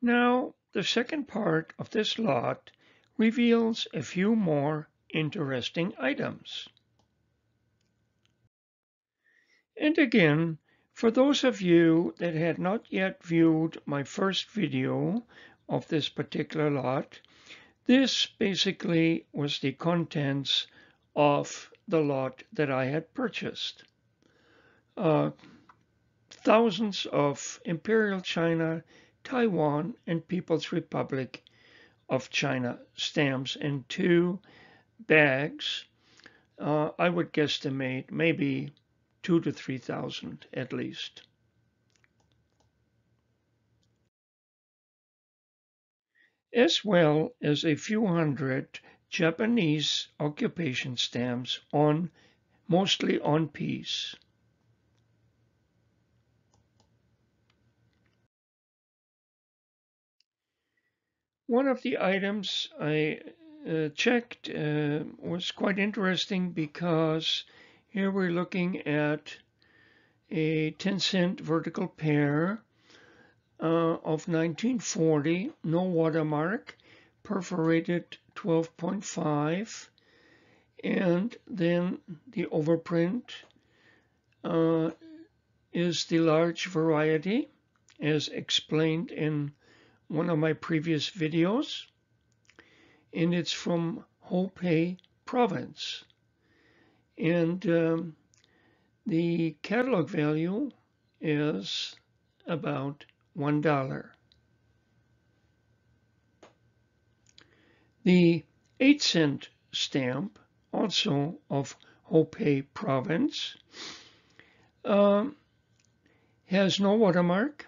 Now, the second part of this lot reveals a few more interesting items. And again, for those of you that had not yet viewed my first video of this particular lot, this basically was the contents of the lot that I had purchased. Thousands of Imperial China, Taiwan, and People's Republic of China stamps in 2 bags. I would guesstimate maybe 2,000 to 3,000 at least. As well as a few hundred Japanese occupation stamps mostly on peace. One of the items I checked was quite interesting because here we're looking at a 10-cent vertical pair of 1940, no watermark, perforated 12.5, and then the overprint is the large variety, as explained in one of my previous videos, and it's from Hubei province. And the catalog value is about $1. The 8-cent stamp, also of Hubei province, has no watermark,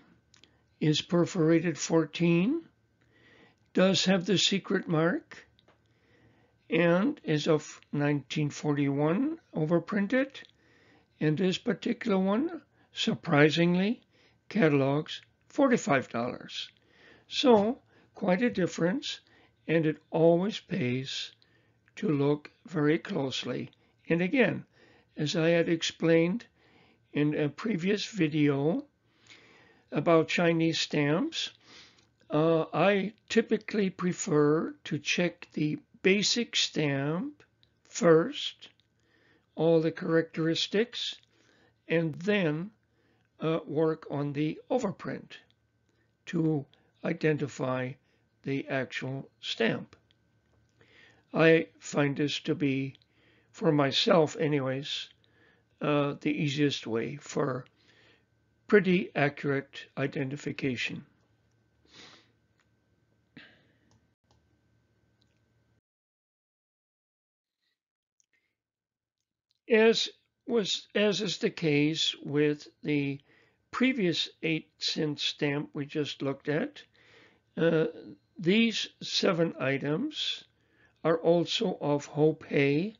is perforated 14, does have the secret mark, and is of 1941 overprinted. And this particular one, surprisingly, catalogs $45. So quite a difference, and it always pays to look very closely. And again, as I had explained in a previous video about Chinese stamps, I typically prefer to check the basic stamp first, all the characteristics, and then work on the overprint to identify the actual stamp. I find this to be, for myself anyways, the easiest way for pretty accurate identification. As is the case with the previous 8-cent stamp we just looked at, these 7 items are also of Hubei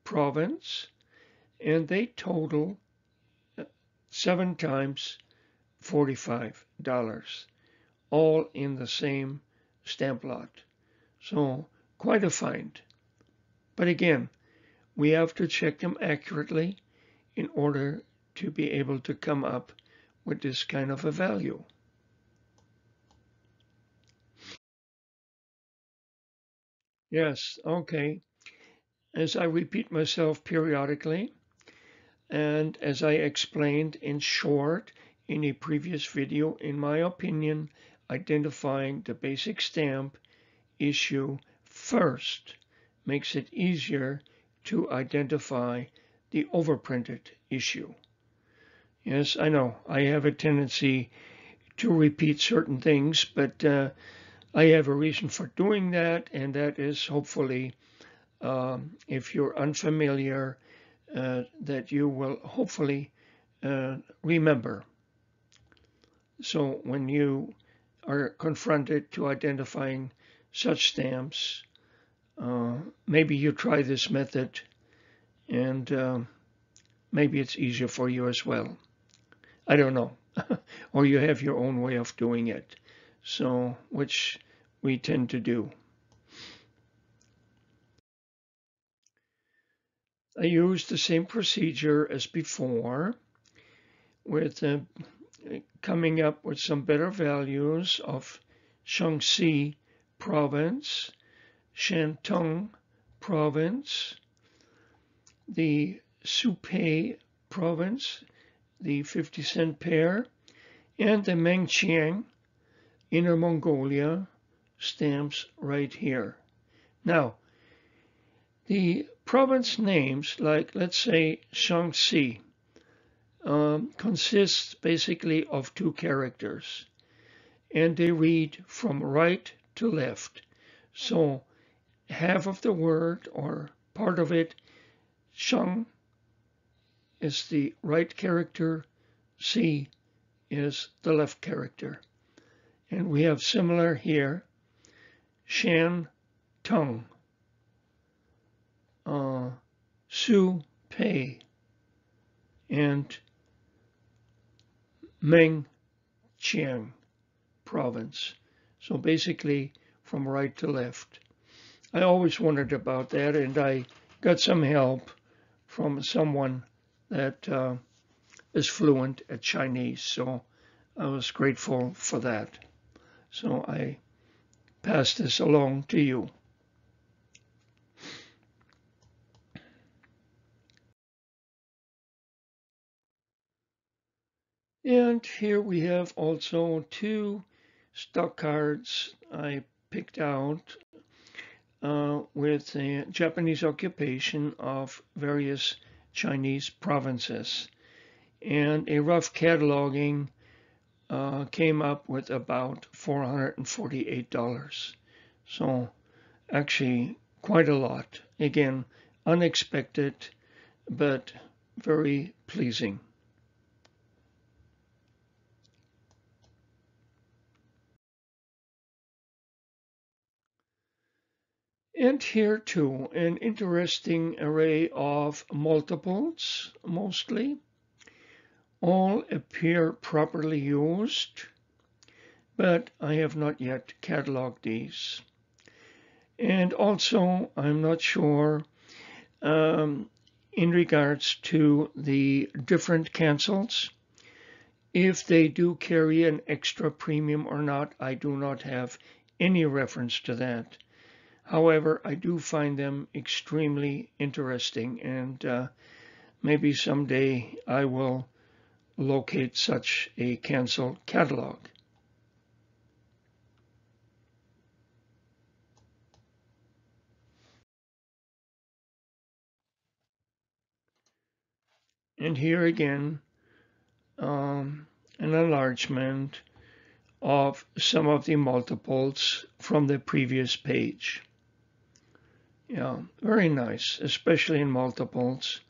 province, and they total 7 times $45, all in the same stamp lot. So quite a find. But again, we have to check them accurately in order to be able to come up with this kind of a value. Yes, okay. As I repeat myself periodically, and as I explained in short in a previous video, in my opinion, identifying the basic stamp issue first makes it easier to identify the overprinted issue. Yes, I know I have a tendency to repeat certain things, but I have a reason for doing that, and that is hopefully, if you're unfamiliar, that you will hopefully remember. So when you are confronted to identifying such stamps, maybe you try this method, and maybe it's easier for you as well. I don't know. Or you have your own way of doing it, so which we tend to do. I use the same procedure as before with coming up with some better values of Shaanxi province, Shantung province, the Supei province, the 50-cent pair, and the Mengqiang, Inner Mongolia, stamps right here. Now, the province names, like let's say Shaanxi, consists basically of two characters, and they read from right to left. So half of the word or part of it, Shang, is the right character, Si is the left character. And we have similar here, Shan, Tung, Su, Pei, and Meng, Qiang province. So basically from right to left. I always wondered about that, and I got some help from someone that is fluent at Chinese, so I was grateful for that. So I pass this along to you. And here we have also two stock cards I picked out with the Japanese occupation of various Chinese provinces. And a rough cataloging came up with about $448. So actually quite a lot. Again, unexpected, but very pleasing. And here too, an interesting array of multiples, mostly. All appear properly used, but I have not yet cataloged these. And also, I'm not sure in regards to the different cancels, if they do carry an extra premium or not. I do not have any reference to that. However, I do find them extremely interesting, and maybe someday I will locate such a cancel catalog. And here again, an enlargement of some of the multiples from the previous page. Yeah, very nice, especially in multiples.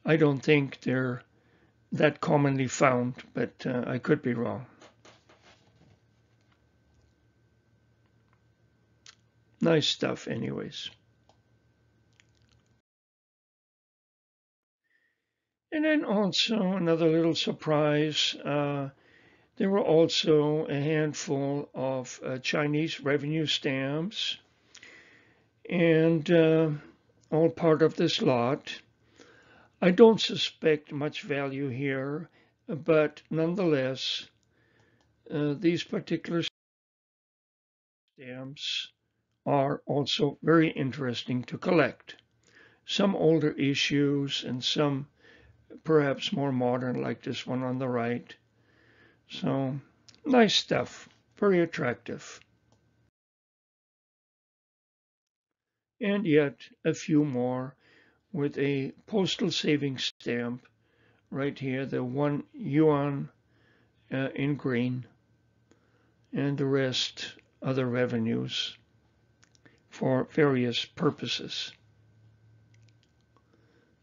I don't think they're that commonly found, but I could be wrong. Nice stuff anyways. And then also another little surprise, there were also a handful of Chinese revenue stamps, and all part of this lot. I don't suspect much value here, but nonetheless, these particular stamps are also very interesting to collect. Some older issues and some perhaps more modern, like this one on the right. So nice stuff, very attractive. And yet a few more with a postal savings stamp right here, the 1 yuan in green, and the rest other revenues for various purposes.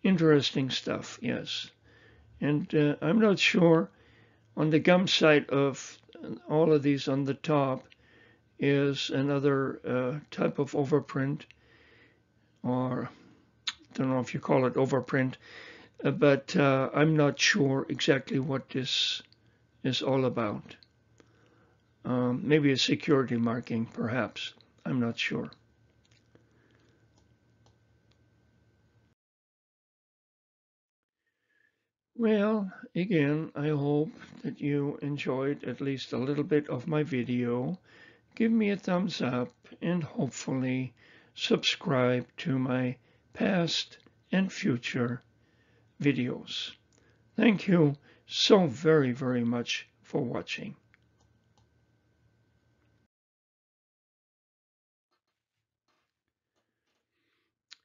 Interesting stuff, yes. And I'm not sure on the gum side of all of these on the top is another type of overprint, or I don't know if you call it overprint, but I'm not sure exactly what this is all about. Maybe a security marking, perhaps. I'm not sure. Well, again, I hope that you enjoyed at least a little bit of my video. Give me a thumbs up and hopefully subscribe to my past and future videos. Thank you so very, very much for watching.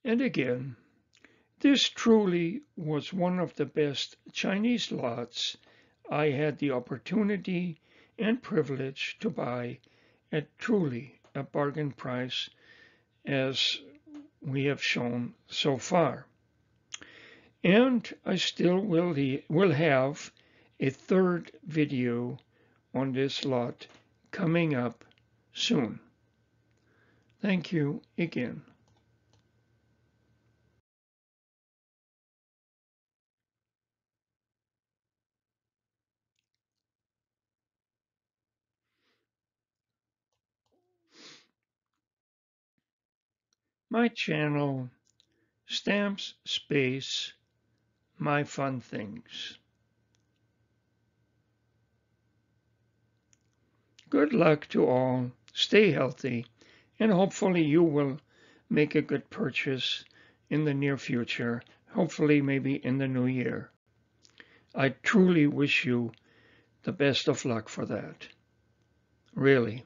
And again, this truly was one of the best Chinese lots I had the opportunity and privilege to buy at truly a bargain price, as we have shown so far. And I still will have a third video on this lot coming up soon. Thank you again. My channel, Stamps Space MyFunThings. Good luck to all. Stay healthy, and hopefully you will make a good purchase in the near future. Hopefully, maybe in the new year. I truly wish you the best of luck for that. Really.